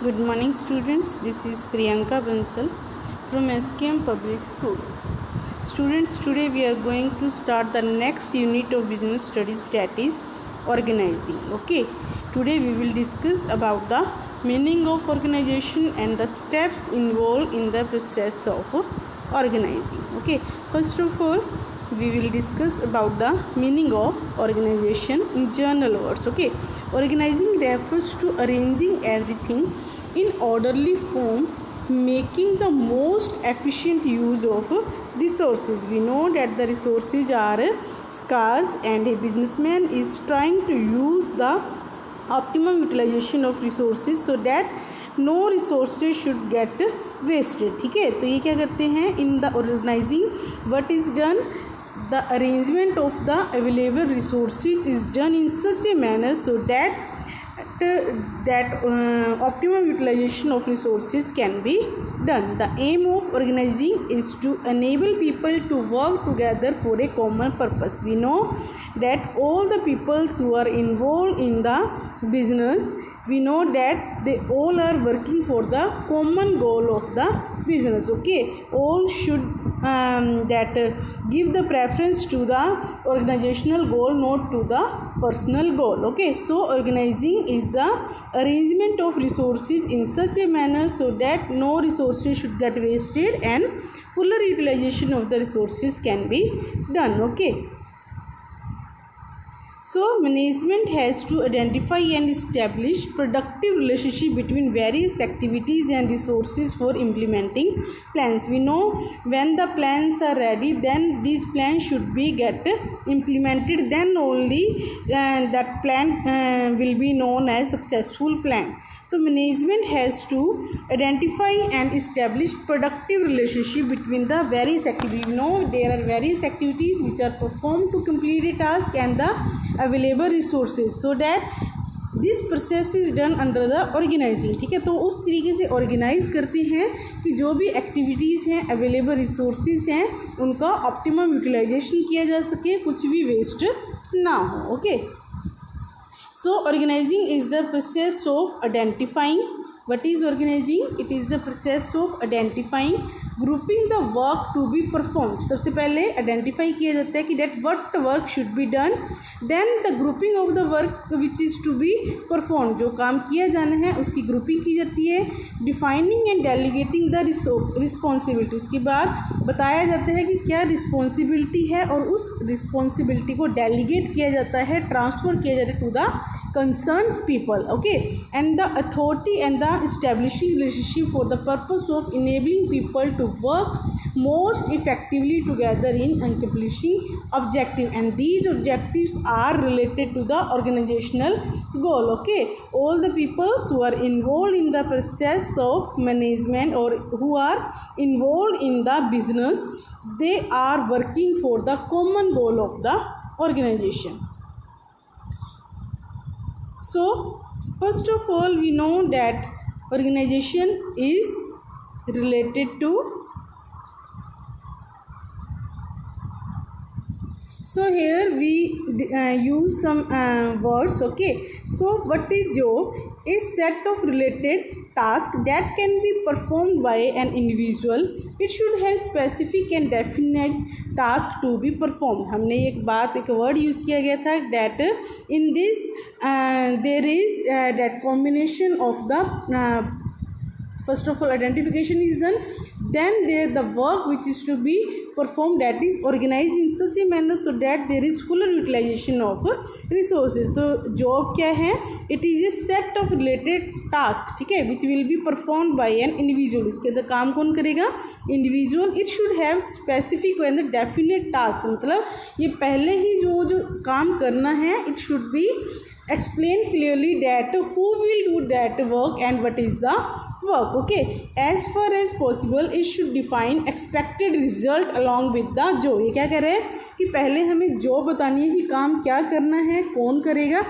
Good morning students, this is Priyanka Bansal from SKM Public School. Students, today we are going to start the next unit of business studies, that is organizing. Okay, today we will discuss about the meaning of organization and the steps involved in the process of organizing. Okay, first of all we will discuss about the meaning of organization in general words. Okay, organizing refers to arranging everything in orderly form, making the most efficient use of resources. We know that the resources are scarce and a businessman is trying to use the optimum utilization of resources so that no resources should get wasted. ठीक है, तो ये क्या करते हैं in the organizing, what is done, the arrangement of the available resources is done in such a manner so that optimum utilization of resources can be done. The aim of organizing is to enable people to work together for a common purpose. We know that all the people who are involved in the business, we know that they all are working for the common goal of the business. Okay, all should give the preference to the organizational goal, not to the personal goal. Okay, so organizing is the arrangement of resources in such a manner so that no resources should get wasted and fuller utilization of the resources can be done. Okay, so management has to identify and establish productive relationship between various activities and resources for implementing plans. We know when the plans are ready, then these plans should be get implemented, then only that plan will be known as successful plan. So management has to identify and establish productive relationship between the various activities. You know, there are various activities which are performed to complete a task and the available resources, so that this process is done under the organising. ठीक है, तो उस तरीके से organise करते हैं कि जो भी एक्टिविटीज़ हैं, अवेलेबल रिसोर्सेज हैं, उनका ऑप्टिमम यूटिलाइजेशन किया जा सके, कुछ भी वेस्ट ना हो. Okay, so organizing is the process of identifying. What is organizing? It is the process of identifying, grouping the work to be performed. सबसे पहले identify किया जाता है कि that what work should be done, then the grouping of the work which is to be performed. जो काम किया जाना है उसकी grouping की जाती है. Defining and delegating the responsibility. उसके बाद बताया जाता है कि क्या responsibility है और उस responsibility को delegate किया जाता है, transfer किया जाता है to the concerned people. Okay, and the authority and the establishing relationship for the purpose of enabling people to work most effectively together in accomplishing objective, and these objectives are related to the organizational goal. Okay, all the people who are involved in the process of management or who are involved in the business, they are working for the common goal of the organization. So first of all, we know that organization is related to, so here we use some words. Okay, so what is job? A set of related tasks that can be performed by an individual. It should have specific and definite task to be performed. हमने एक word use किया गया था that in this there is that combination of the first of all identification is done, then there the work which is to be performed, that is organized in such a manner so that there is fuller utilization of resources. तो job क्या है? It is a set of related task. ठीक है, which will be performed by an individual. इसके अंदर काम कौन करेगा? Individual. It should have specific and definite task. मतलब ये पहले ही जो काम करना है, it should be explained clearly that who will do that work and what is the work. Okay, as far as possible it should define expected result along with the job. ये क्या कह रहे हैं कि पहले हमें जॉब बतानी है कि काम क्या करना है, कौन करेगा,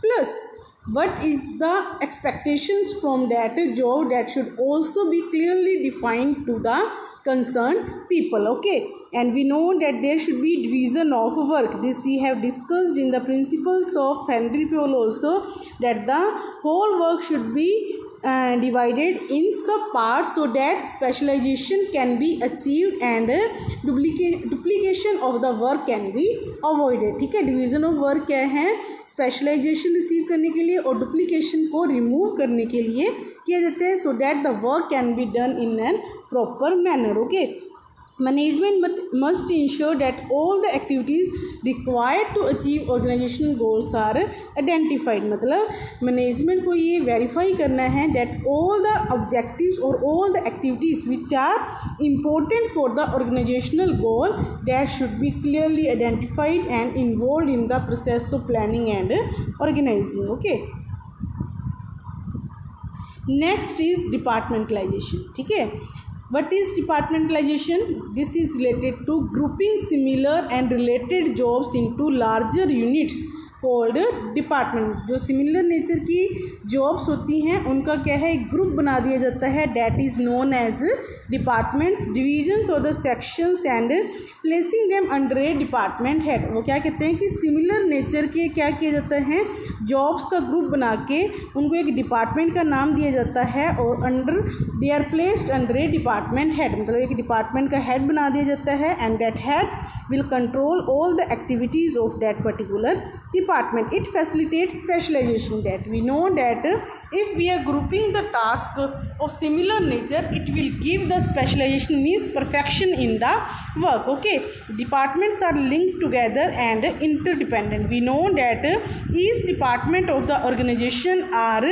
plus what is the expectations from that job, that should also be clearly defined to the concerned people. Okay, and we know that there should be division of work. This we have discussed in the principles of Henry Fayol also, that the whole work should be divided in sub parts so that specialization can be achieved and duplication of the work can be avoided. ठीक है, division of work क्या है, specialisation receive करने के लिए और duplication को remove करने के लिए किया जाता है, सो that the work can be done in N proper manner. Okay, management must ensure that all the activities required to achieve organizational goals are identified. मतलब मैनेजमेंट को ये वेरीफाई करना है that all the objectives or all the activities which are important for the organizational goal that should be clearly identified and involved in the process of planning and organizing. Okay, next is departmentalization. ठीक है, what is departmentalization? This is related to grouping similar and related jobs into larger units called department. जो similar nature की jobs होती हैं उनका क्या है, group बना दिया जाता है, that is known as departments, divisions or the sections and placing them under a department head. वो क्या कहते हैं कि सिमिलर नेचर के क्या किया जाता है, जॉब्स का ग्रुप बना के उनको एक डिपार्टमेंट का नाम दिया जाता है और under they are placed under a department head. मतलब एक डिपार्टमेंट का हेड बना दिया जाता है and that head will control all the activities of that particular department. It facilitates specialization. That we know that if we are grouping the task of similar nature, it will give the specialization, means perfection in the work. Okay, departments are linked together and interdependent. We know that each department of the organization are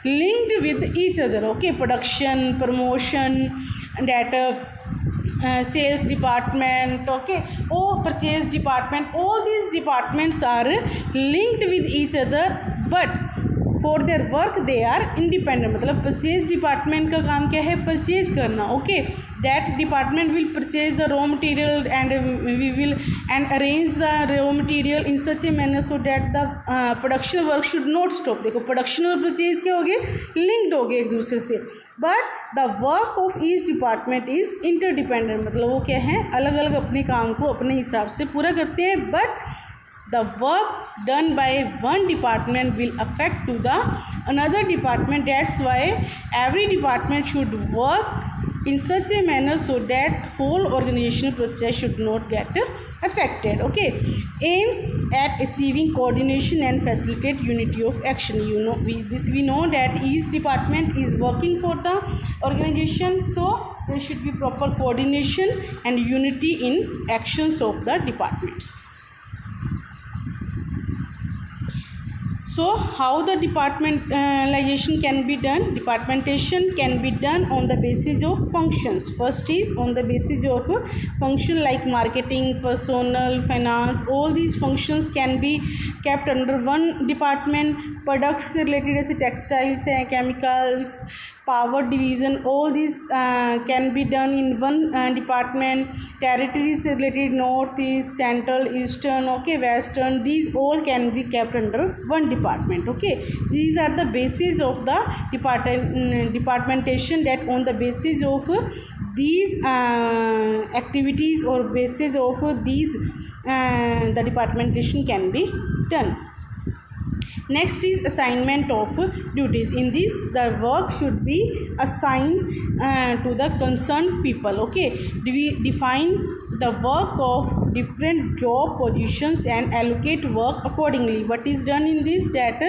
linked with each other. Okay, production, promotion, that sales department, okay, or purchase department, all these departments are linked with each other but for their work they are independent. मतलब purchase department का काम क्या है, purchase करना. Okay, that department will purchase the raw material and we will and arrange the raw material in such a manner so that the production work should not stop. देखो, production और purchase क्या हो गए, linked हो गए एक दूसरे से, but the work of each department is interdependent. मतलब वो क्या है, अलग अलग अपने काम को अपने हिसाब से पूरा करते हैं, but the work done by one department will affect to the another department. That's why every department should work in such a manner so that whole organizational process should not get affected. Okay, aims at achieving coordination and facilitate unity of action. You know, we know that each department is working for the organization, so there should be proper coordination and unity in actions of the departments. So how the departmentalization can be done? Departmentation can be done on the basis of functions. First is on the basis of function like marketing, personnel, finance. All these functions can be kept under one department. Products related as textiles and chemicals, power division, all these can be done in one department. Territories related north, east, central, eastern, okay, western, these all can be kept under one department. Okay, these are the basis of the departmentation, that on the basis of these activities or basis of these the departmentation can be done. Next is assignment of duties. In this, the work should be assigned to the concerned people. Okay, we define the work of different job positions and allocate work accordingly. What is done in this, that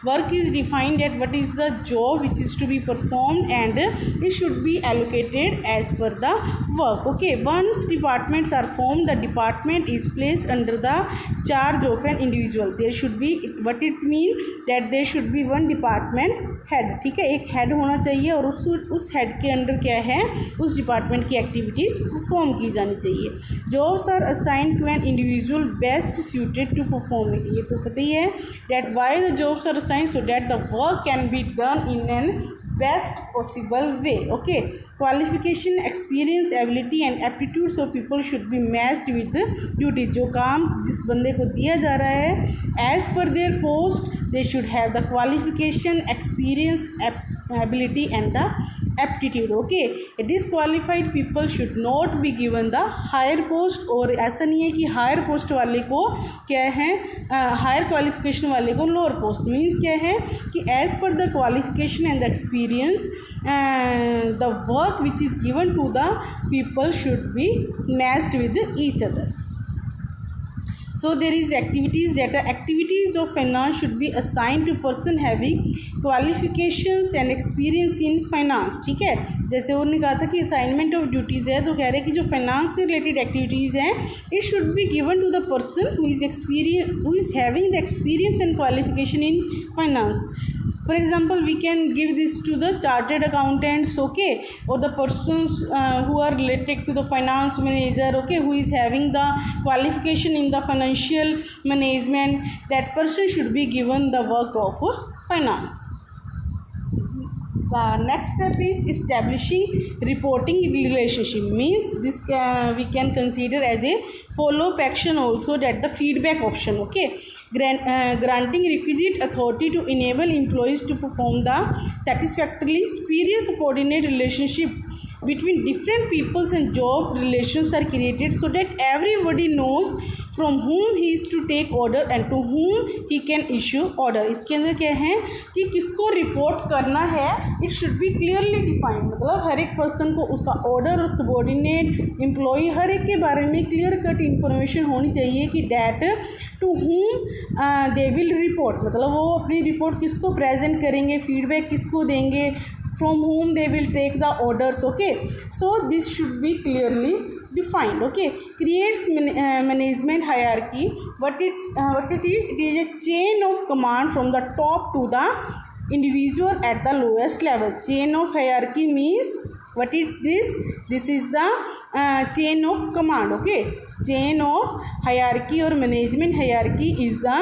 work is defined, that what is the job which is to be performed and it should be allocated as per the work. Okay, once departments are formed, the department is placed under the charge of an individual. There should be, what it means, that there should be one department head. ठीक है, एक head होना चाहिए और उस head के under क्या है, उस डिपार्टमेंट की एक्टिविटीज़ परफॉर्म की जानी चाहिए. Jobs are assigned to an individual best suited to perform it. ये तो पता ही है, that why the jobs are assigned so that the work can be done in an best possible way. Okay, qualification, experience, ability and aptitudes of people should be matched with duties. जो काम जिस बंदे को दिया जा रहा है, as per their post they should have the qualification, experience, ability and the aptitude. Okay, disqualified people should not be given the higher post. और ऐसा नहीं है कि हायर पोस्ट वाले को क्या है, हायर क्वालिफिकेशन वाले को लोअर पोस्ट. मीन्स क्या है कि as per the qualification and the experience the work which is given to the people should be matched with each other. So there is activities that the activities of finance should be assigned to person having qualifications and experience in finance. ठीक है, जैसे उन्होंने कहा था कि assignment of duties है, तो कह रहे हैं कि जो फाइनेंस से रिलेटेड एक्टिविटीज़ हैं it should be given to the person who is having the experience and qualification in finance. For example, we can give this to the chartered accountants, okay, or the persons who are related to the finance manager, okay, who is having the qualification in the financial management. That person should be given the work of finance. Next step is establishing reporting relationship. Means this we can consider as a follow-up action also, that the feedback option. Okay, granting requisite authority to enable employees to perform the satisfactorily superior subordinate relationship between different peoples and job relations are created so that everybody knows from whom he is to take order and to whom he can issue order. इसके अंदर क्या है कि किसको report करना है, it should be clearly defined. मतलब हर एक पर्सन को उसका ऑर्डर और सबॉर्डिनेट एम्प्लॉई हर एक के बारे में क्लियर कट इन्फॉर्मेशन होनी चाहिए कि that to whom they will report. मतलब वो अपनी रिपोर्ट किसको प्रेजेंट करेंगे, फीडबैक किसको देंगे, from whom they will take the orders. Okay, so this should be clearly defined. Okay, creates management hierarchy. What it is a chain of command from the top to the individual at the lowest level. Chain of hierarchy means what it is? This is the chain of command. Okay, chain of hierarchy or management hierarchy is the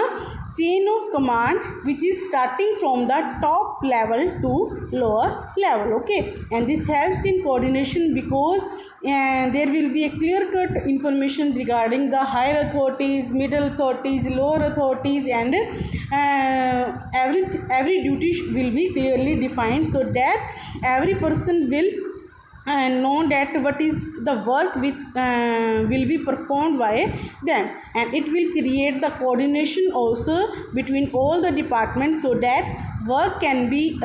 chain of command which is starting from the top level to lower level. Okay, and this helps in coordination because there will be a clear cut information regarding the higher authorities, middle authorities, lower authorities, and every duty will be clearly defined so that every person will know that what is the work will be performed by them, and it will create the coordination also between all the departments so that work can be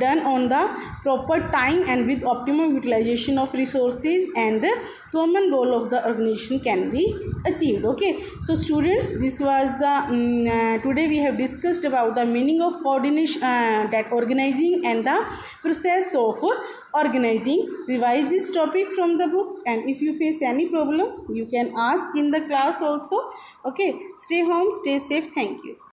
done on the proper time and with optimum utilization of resources, and common goal of the organization can be achieved. Okay, so students, this was the today we have discussed about the meaning of coordination, that organizing and the process of organizing. Revise this topic from the book, and if you face any problem you can ask in the class also. Okay, stay home, stay safe. Thank you.